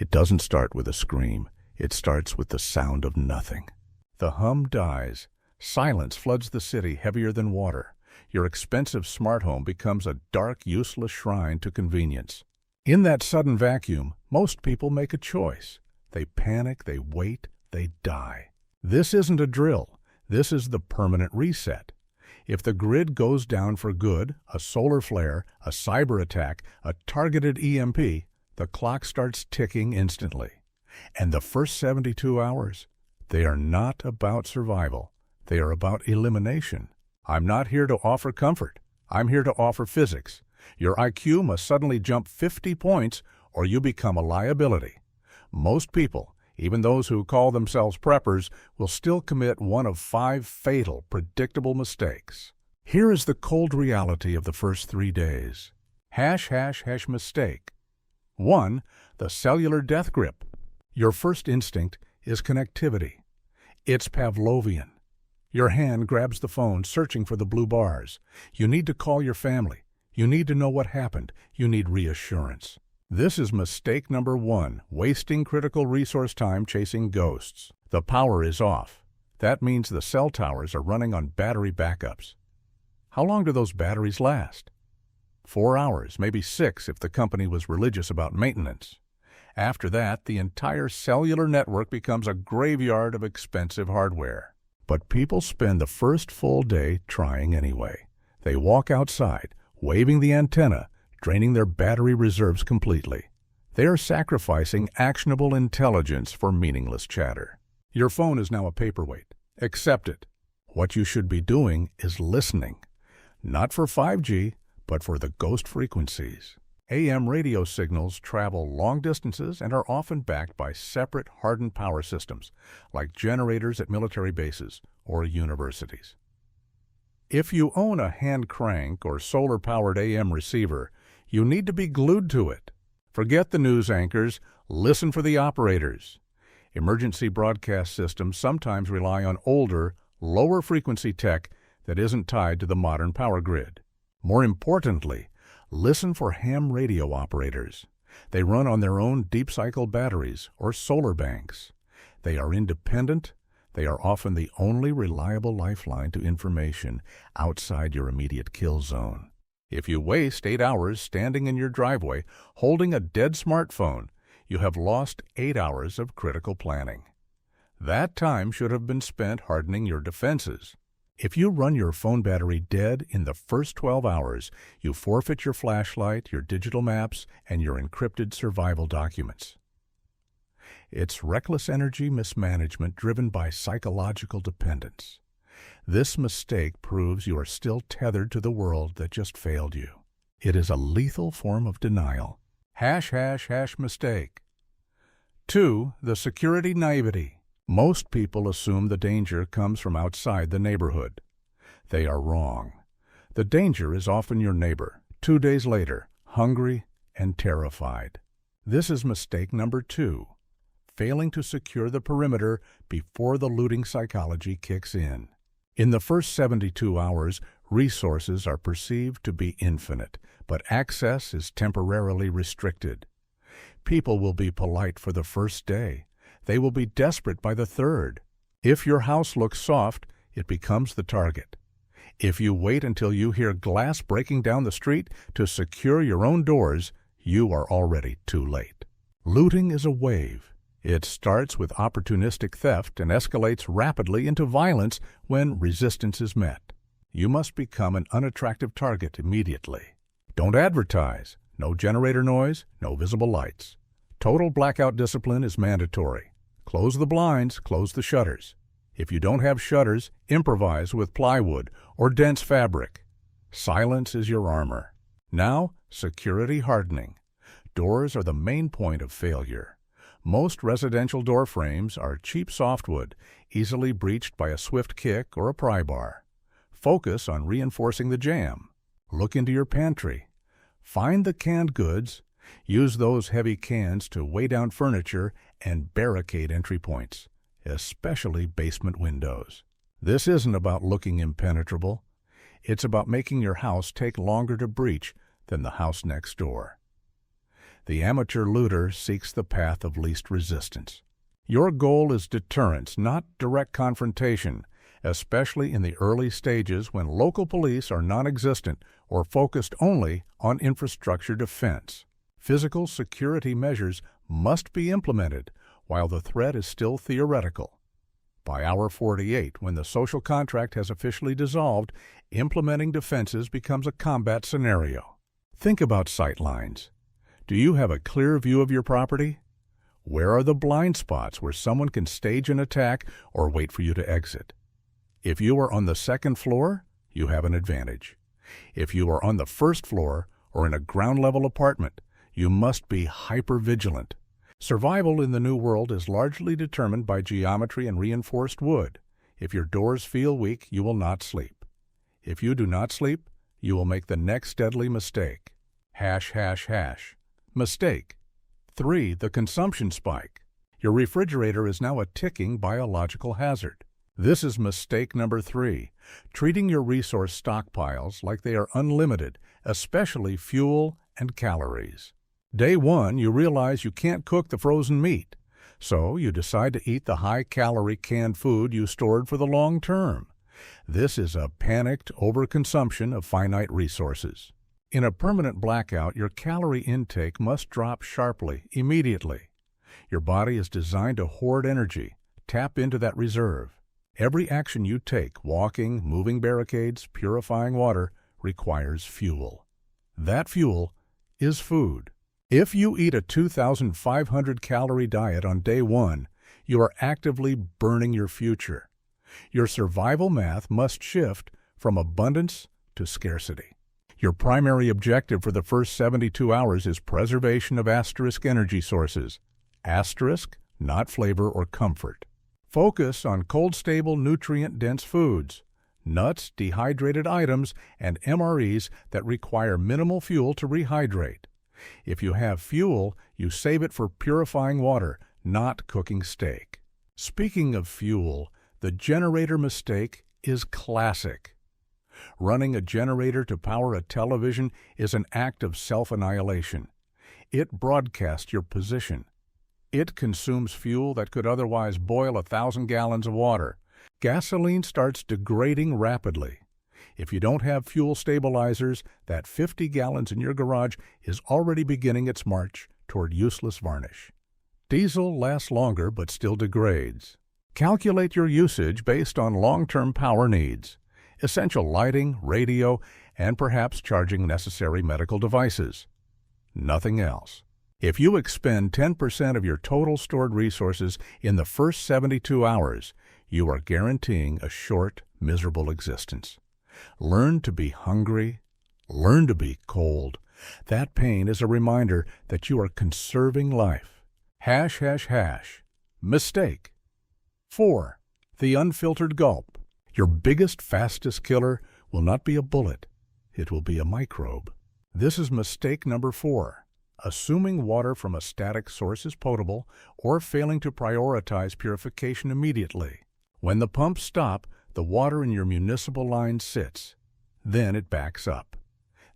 It doesn't start with a scream. It starts with the sound of nothing. The hum dies. Silence floods the city heavier than water. Your expensive smart home becomes a dark, useless shrine to convenience. In that sudden vacuum, most people make a choice. They panic, they wait, they die. This isn't a drill. This is the permanent reset. If the grid goes down for good, a solar flare, a cyber attack, a targeted EMP, the clock starts ticking instantly. And the first 72 hours, they are not about survival. They are about elimination. I'm not here to offer comfort. I'm here to offer physics. Your IQ must suddenly jump 50 points or you become a liability. Most people, even those who call themselves preppers, will still commit one of 5 fatal, predictable mistakes. Here is the cold reality of the first 3 days. # mistake. 1. The cellular death grip. Your first instinct is connectivity. It's Pavlovian. Your hand grabs the phone, searching for the blue bars. You need to call your family. You need to know what happened. You need reassurance. This is mistake number 1, wasting critical resource time chasing ghosts. The power is off. That means the cell towers are running on battery backups. How long do those batteries last? 4 hours, maybe 6 if the company was religious about maintenance. After that, the entire cellular network becomes a graveyard of expensive hardware. But people spend the first full day trying anyway. They walk outside, waving the antenna, draining their battery reserves completely. They are sacrificing actionable intelligence for meaningless chatter. Your phone is now a paperweight. Accept it. What you should be doing is listening. Not for 5G, but for the ghost frequencies. AM radio signals travel long distances and are often backed by separate hardened power systems, like generators at military bases or universities. If you own a hand crank or solar-powered AM receiver, you need to be glued to it. Forget the news anchors, listen for the operators. Emergency broadcast systems sometimes rely on older, lower-frequency tech that isn't tied to the modern power grid. More importantly, listen for ham radio operators. They run on their own deep-cycle batteries or solar banks. They are independent. They are often the only reliable lifeline to information outside your immediate kill zone. If you waste 8 hours standing in your driveway holding a dead smartphone, you have lost 8 hours of critical planning. That time should have been spent hardening your defenses. If you run your phone battery dead in the first 12 hours, you forfeit your flashlight, your digital maps, and your encrypted survival documents. It's reckless energy mismanagement driven by psychological dependence. This mistake proves you are still tethered to the world that just failed you. It is a lethal form of denial. # mistake. 2. The security naivety. Most people assume the danger comes from outside the neighborhood. They are wrong. The danger is often your neighbor, 2 days later, hungry and terrified. This is mistake number 2, failing to secure the perimeter before the looting psychology kicks in. In the first 72 hours, resources are perceived to be infinite, but access is temporarily restricted. People will be polite for the first day. They will be desperate by the 3rd. If your house looks soft, it becomes the target. If you wait until you hear glass breaking down the street to secure your own doors, you are already too late. Looting is a wave. It starts with opportunistic theft and escalates rapidly into violence when resistance is met. You must become an unattractive target immediately. Don't advertise. No generator noise, no visible lights. Total blackout discipline is mandatory. Close the blinds, close the shutters. If you don't have shutters, improvise with plywood or dense fabric. Silence is your armor. Now, security hardening. Doors are the main point of failure. Most residential door frames are cheap softwood, easily breached by a swift kick or a pry bar. Focus on reinforcing the jamb. Look into your pantry. Find the canned goods. Use those heavy cans to weigh down furniture and barricade entry points, especially basement windows. This isn't about looking impenetrable. It's about making your house take longer to breach than the house next door. The amateur looter seeks the path of least resistance. Your goal is deterrence, not direct confrontation, especially in the early stages when local police are non-existent or focused only on infrastructure defense. Physical security measures must be implemented while the threat is still theoretical. By hour 48, when the social contract has officially dissolved, implementing defenses becomes a combat scenario. Think about sight lines. Do you have a clear view of your property? Where are the blind spots where someone can stage an attack or wait for you to exit? If you are on the second floor, you have an advantage. If you are on the first floor or in a ground-level apartment, you must be hyper-vigilant. Survival in the New World is largely determined by geometry and reinforced wood. If your doors feel weak, you will not sleep. If you do not sleep, you will make the next deadly mistake. Mistake. 3. The consumption spike. Your refrigerator is now a ticking biological hazard. This is mistake number 3, treating your resource stockpiles like they are unlimited, especially fuel and calories. Day 1, you realize you can't cook the frozen meat, so you decide to eat the high-calorie canned food you stored for the long term. This is a panicked overconsumption of finite resources. In a permanent blackout, your calorie intake must drop sharply, immediately. Your body is designed to hoard energy. Tap into that reserve. Every action you take, walking, moving barricades, purifying water, requires fuel. That fuel is food. If you eat a 2,500-calorie diet on day 1, you are actively burning your future. Your survival math must shift from abundance to scarcity. Your primary objective for the first 72 hours is preservation of asterisk energy sources. Asterisk, not flavor or comfort. Focus on cold-stable, nutrient-dense foods, nuts, dehydrated items, and MREs that require minimal fuel to rehydrate. If you have fuel, you save it for purifying water, not cooking steak. Speaking of fuel, the generator mistake is classic. Running a generator to power a television is an act of self-annihilation. It broadcasts your position. It consumes fuel that could otherwise boil 1,000 gallons of water. Gasoline starts degrading rapidly. If you don't have fuel stabilizers, that 50 gallons in your garage is already beginning its march toward useless varnish. Diesel lasts longer but still degrades. Calculate your usage based on long-term power needs, essential lighting, radio, and perhaps charging necessary medical devices. Nothing else. If you expend 10% of your total stored resources in the first 72 hours, you are guaranteeing a short, miserable existence. Learn to be hungry. Learn to be cold. That pain is a reminder that you are conserving life. Mistake. 4. The unfiltered gulp. Your biggest, fastest killer will not be a bullet. It will be a microbe. This is mistake number 4. Assuming water from a static source is potable or failing to prioritize purification immediately. When the pumps stop, the water in your municipal line sits. Then it backs up.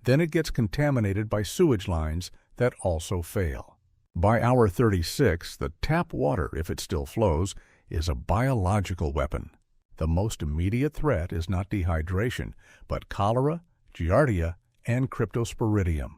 Then it gets contaminated by sewage lines that also fail. By hour 36, the tap water, if it still flows, is a biological weapon. The most immediate threat is not dehydration, but cholera, giardia, and cryptosporidium.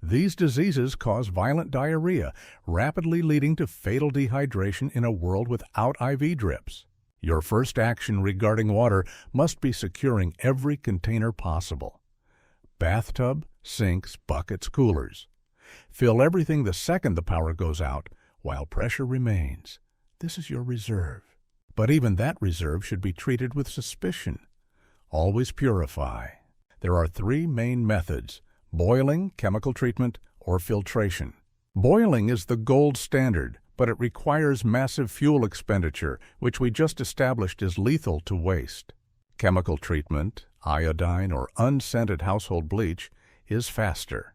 These diseases cause violent diarrhea, rapidly leading to fatal dehydration in a world without IV drips. Your first action regarding water must be securing every container possible. Bathtub, sinks, buckets, coolers. Fill everything the second the power goes out, while pressure remains. This is your reserve. But even that reserve should be treated with suspicion. Always purify. There are 3 main methods: boiling, chemical treatment, or filtration. Boiling is the gold standard, but it requires massive fuel expenditure, which we just established is lethal to waste. Chemical treatment, iodine or unscented household bleach, is faster.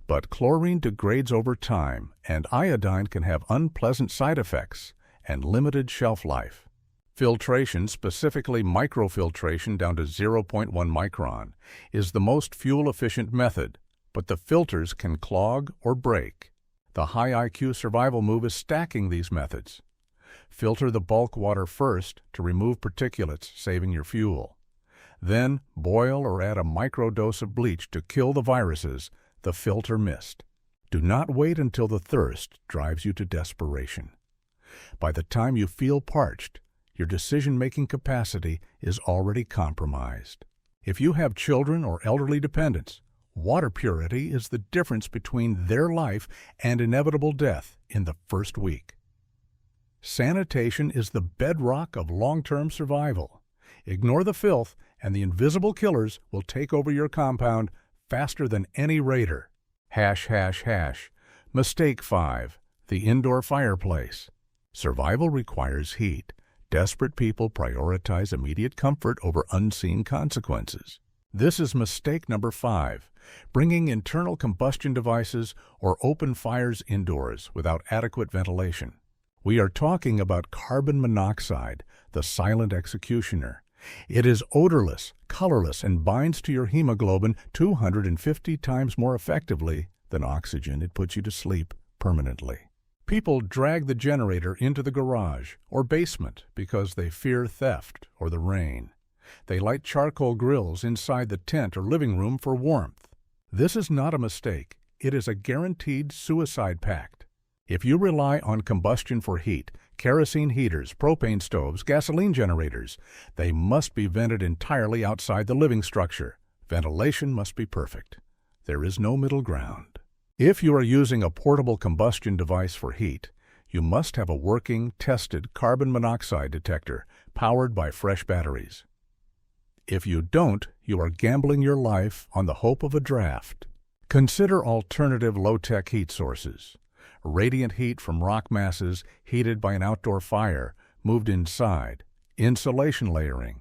But chlorine degrades over time, and iodine can have unpleasant side effects and limited shelf life. Filtration, specifically microfiltration down to 0.1 micron, is the most fuel-efficient method, but the filters can clog or break. The high IQ survival move is stacking these methods. Filter the bulk water first to remove particulates, saving your fuel. Then boil or add a microdose of bleach to kill the viruses the filter missed. Do not wait until the thirst drives you to desperation. By the time you feel parched, your decision-making capacity is already compromised. If you have children or elderly dependents, water purity is the difference between their life and inevitable death in the first week. Sanitation is the bedrock of long-term survival. Ignore the filth, and the invisible killers will take over your compound faster than any raider. ###. Mistake 5. The indoor fireplace. Survival requires heat. Desperate people prioritize immediate comfort over unseen consequences. This is mistake number 5, bringing internal combustion devices or open fires indoors without adequate ventilation. We are talking about carbon monoxide, the silent executioner. It is odorless, colorless, and binds to your hemoglobin 250 times more effectively than oxygen. It puts you to sleep permanently. People drag the generator into the garage or basement because they fear theft or the rain. They light charcoal grills inside the tent or living room for warmth. This is not a mistake. It is a guaranteed suicide pact. If you rely on combustion for heat, kerosene heaters, propane stoves, gasoline generators, they must be vented entirely outside the living structure. Ventilation must be perfect. There is no middle ground. If you are using a portable combustion device for heat, you must have a working, tested carbon monoxide detector powered by fresh batteries. If you don't, you are gambling your life on the hope of a draft. Consider alternative low-tech heat sources. Radiant heat from rock masses heated by an outdoor fire moved inside. Insulation layering.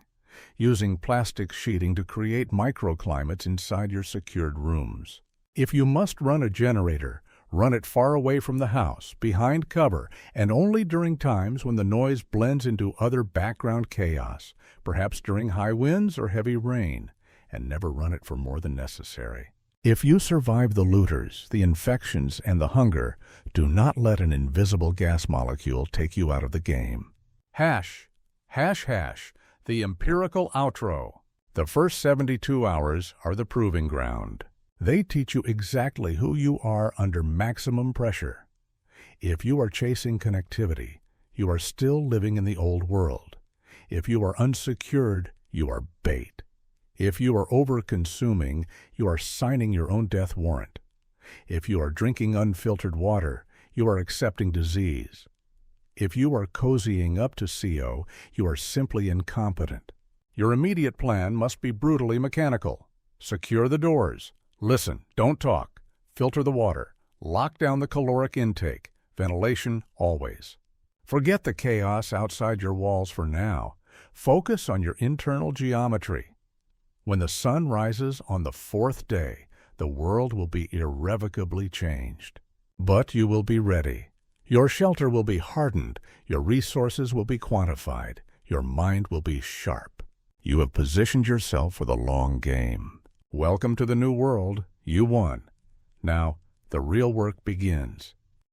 Using plastic sheeting to create microclimates inside your secured rooms. If you must run a generator, run it far away from the house, behind cover, and only during times when the noise blends into other background chaos, perhaps during high winds or heavy rain, and never run it for more than necessary. If you survive the looters, the infections, and the hunger, do not let an invisible gas molecule take you out of the game. The empirical outro. The first 72 hours are the proving ground. They teach you exactly who you are under maximum pressure. If you are chasing connectivity, you are still living in the old world. If you are unsecured, you are bait. If you are over-consuming, you are signing your own death warrant. If you are drinking unfiltered water, you are accepting disease. If you are cozying up to CO, you are simply incompetent. Your immediate plan must be brutally mechanical. Secure the doors. Listen, don't talk. Filter the water. Lock down the caloric intake. Ventilation always. Forget the chaos outside your walls for now. Focus on your internal geometry. When the sun rises on the 4th day, the world will be irrevocably changed. But you will be ready. Your shelter will be hardened. Your resources will be quantified. Your mind will be sharp. You have positioned yourself for the long game. Welcome to the new world. You won. Now, the real work begins.